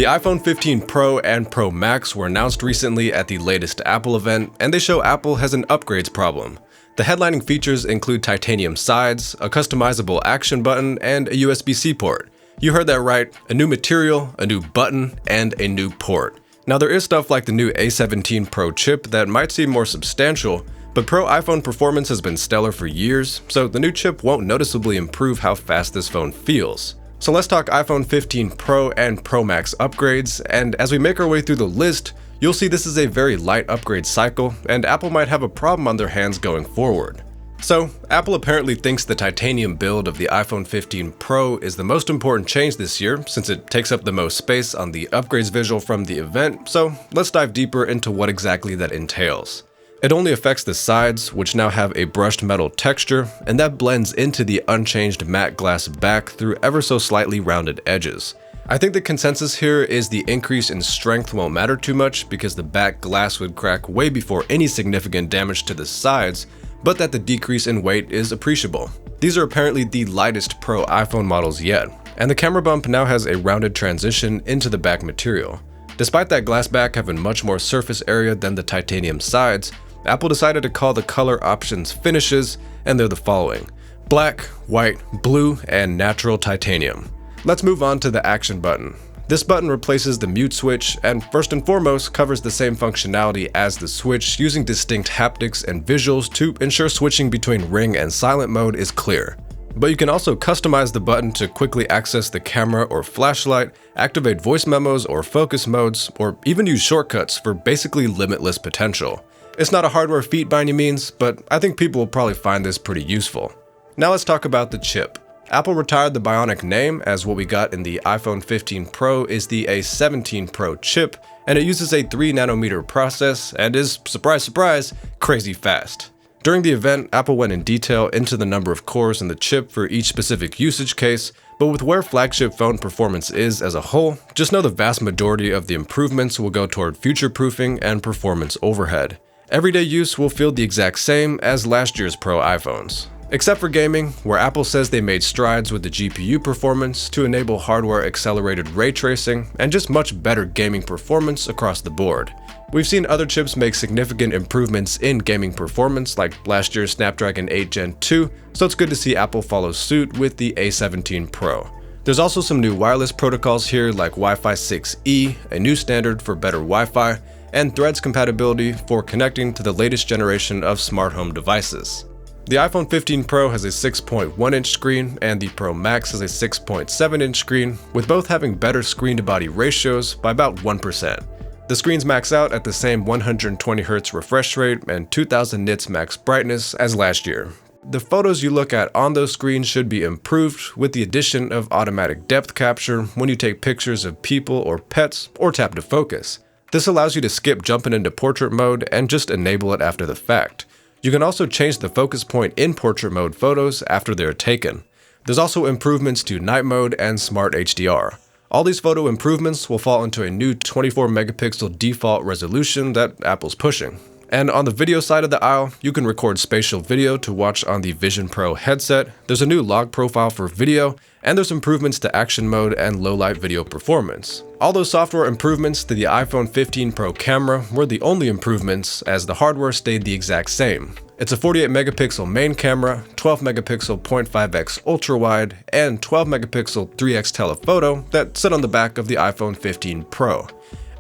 The iPhone 15 Pro and Pro Max were announced recently at the latest Apple event, and they show Apple has an upgrades problem. The headlining features include titanium sides, a customizable action button, and a USB-C port. You heard that right, a new material, a new button, and a new port. Now there is stuff like the new A17 Pro Chip that might seem more substantial, but Pro iPhone performance has been stellar for years, so the new chip won't noticeably improve how fast this phone feels. So let's talk iPhone 15 Pro and Pro Max upgrades, and as we make our way through the list, you'll see this is a very light upgrade cycle, and Apple might have a problem on their hands going forward. So, Apple apparently thinks the titanium build of the iPhone 15 Pro is the most important change this year since it takes up the most space on the upgrades visual from the event, so let's dive deeper into what exactly that entails. It only affects the sides, which now have a brushed metal texture, and that blends into the unchanged matte glass back through ever so slightly rounded edges. I think the consensus here is the increase in strength won't matter too much because the back glass would crack way before any significant damage to the sides, but that the decrease in weight is appreciable. These are apparently the lightest Pro iPhone models yet, and the camera bump now has a rounded transition into the back material. Despite that glass back having much more surface area than the titanium sides, Apple decided to call the color options finishes, and they're the following: black, white, blue, and natural titanium. Let's move on to the action button. This button replaces the mute switch and first and foremost covers the same functionality as the switch using distinct haptics and visuals to ensure switching between ring and silent mode is clear. But you can also customize the button to quickly access the camera or flashlight, activate voice memos or focus modes, or even use shortcuts for basically limitless potential. It's not a hardware feat by any means, but I think people will probably find this pretty useful. Now let's talk about the chip. Apple retired the Bionic name, as what we got in the iPhone 15 Pro is the A17 Pro Chip, and it uses a 3nm process and is, surprise surprise, crazy fast. During the event, Apple went in detail into the number of cores in the chip for each specific usage case, but with where flagship phone performance is as a whole, just know the vast majority of the improvements will go toward future-proofing and performance overhead. Everyday use will feel the exact same as last year's Pro iPhones. Except for gaming, where Apple says they made strides with the GPU performance to enable hardware-accelerated ray tracing and just much better gaming performance across the board. We've seen other chips make significant improvements in gaming performance like last year's Snapdragon 8 Gen 2, so it's good to see Apple follow suit with the A17 Pro. There's also some new wireless protocols here like Wi-Fi 6E, a new standard for better Wi-Fi, and Threads compatibility for connecting to the latest generation of smart home devices. The iPhone 15 Pro has a 6.1-inch screen and the Pro Max has a 6.7-inch screen, with both having better screen-to-body ratios by about 1%. The screens max out at the same 120Hz refresh rate and 2000 nits max brightness as last year. The photos you look at on those screens should be improved with the addition of automatic depth capture when you take pictures of people or pets or tap to focus. This allows you to skip jumping into portrait mode and just enable it after the fact. You can also change the focus point in portrait mode photos after they're taken. There's also improvements to night mode and smart HDR. All these photo improvements will fall into a new 24 megapixel default resolution that Apple's pushing. And on the video side of the aisle, you can record spatial video to watch on the Vision Pro headset, there's a new log profile for video, and there's improvements to action mode and low-light video performance. All those software improvements to the iPhone 15 Pro camera were the only improvements, as the hardware stayed the exact same. It's a 48 megapixel main camera, 12 megapixel 0.5x ultra-wide, and 12 megapixel 3x telephoto that sit on the back of the iPhone 15 Pro.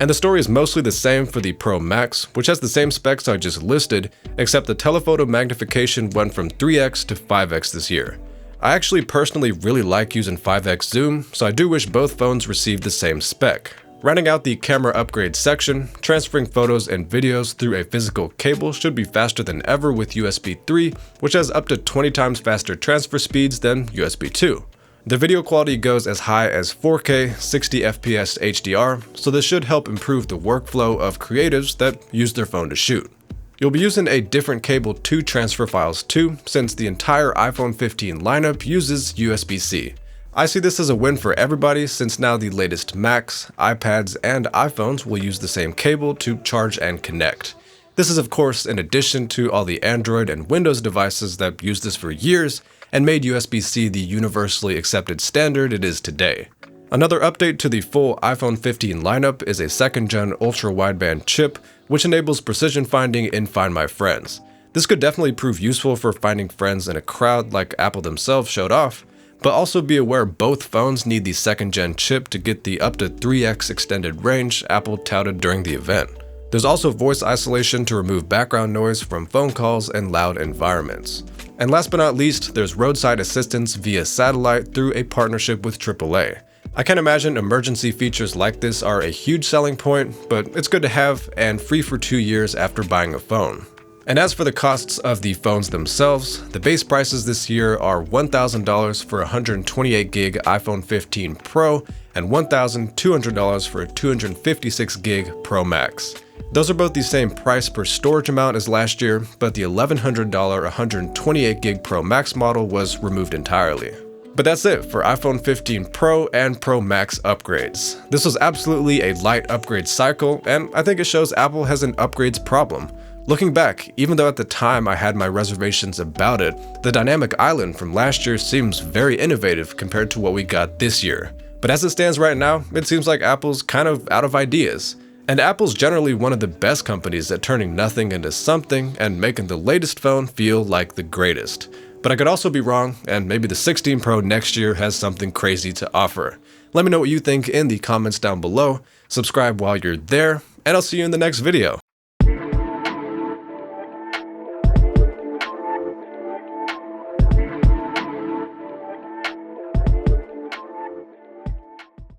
And the story is mostly the same for the Pro Max, which has the same specs I just listed, except the telephoto magnification went from 3x to 5x this year. I actually personally really like using 5x zoom, so I do wish both phones received the same spec. Rounding out the camera upgrade section, transferring photos and videos through a physical cable should be faster than ever with USB 3, which has up to 20 times faster transfer speeds than USB 2. The video quality goes as high as 4K 60 FPS HDR, so this should help improve the workflow of creatives that use their phone to shoot. You'll be using a different cable to transfer files to, since the entire iPhone 15 lineup uses USB-C. I see this as a win for everybody since now the latest Macs, iPads, and iPhones will use the same cable to charge and connect. This is of course in addition to all the Android and Windows devices that used this for years and made USB-C the universally accepted standard it is today. Another update to the full iPhone 15 lineup is a 2nd gen ultra wideband chip, which enables precision finding in Find My Friends. This could definitely prove useful for finding friends in a crowd like Apple themselves showed off, but also be aware both phones need the 2nd gen chip to get the up to 3x extended range Apple touted during the event. There's also voice isolation to remove background noise from phone calls and loud environments. And last but not least, there's roadside assistance via satellite through a partnership with AAA. I can't imagine emergency features like this are a huge selling point, but it's good to have and free for 2 years after buying a phone. And as for the costs of the phones themselves, the base prices this year are $1,000 for a 128GB iPhone 15 Pro and $1,200 for a 256GB Pro Max. Those are both the same price per storage amount as last year, but the $1,100 128GB Pro Max model was removed entirely. But that's it for iPhone 15 Pro and Pro Max upgrades. This was absolutely a light upgrade cycle, and I think it shows Apple has an upgrades problem. Looking back, even though at the time I had my reservations about it, the dynamic island from last year seems very innovative compared to what we got this year. But as it stands right now, it seems like Apple's kind of out of ideas. And Apple's generally one of the best companies at turning nothing into something and making the latest phone feel like the greatest. But I could also be wrong, and maybe the 16 Pro next year has something crazy to offer. Let me know what you think in the comments down below, subscribe while you're there, and I'll see you in the next video.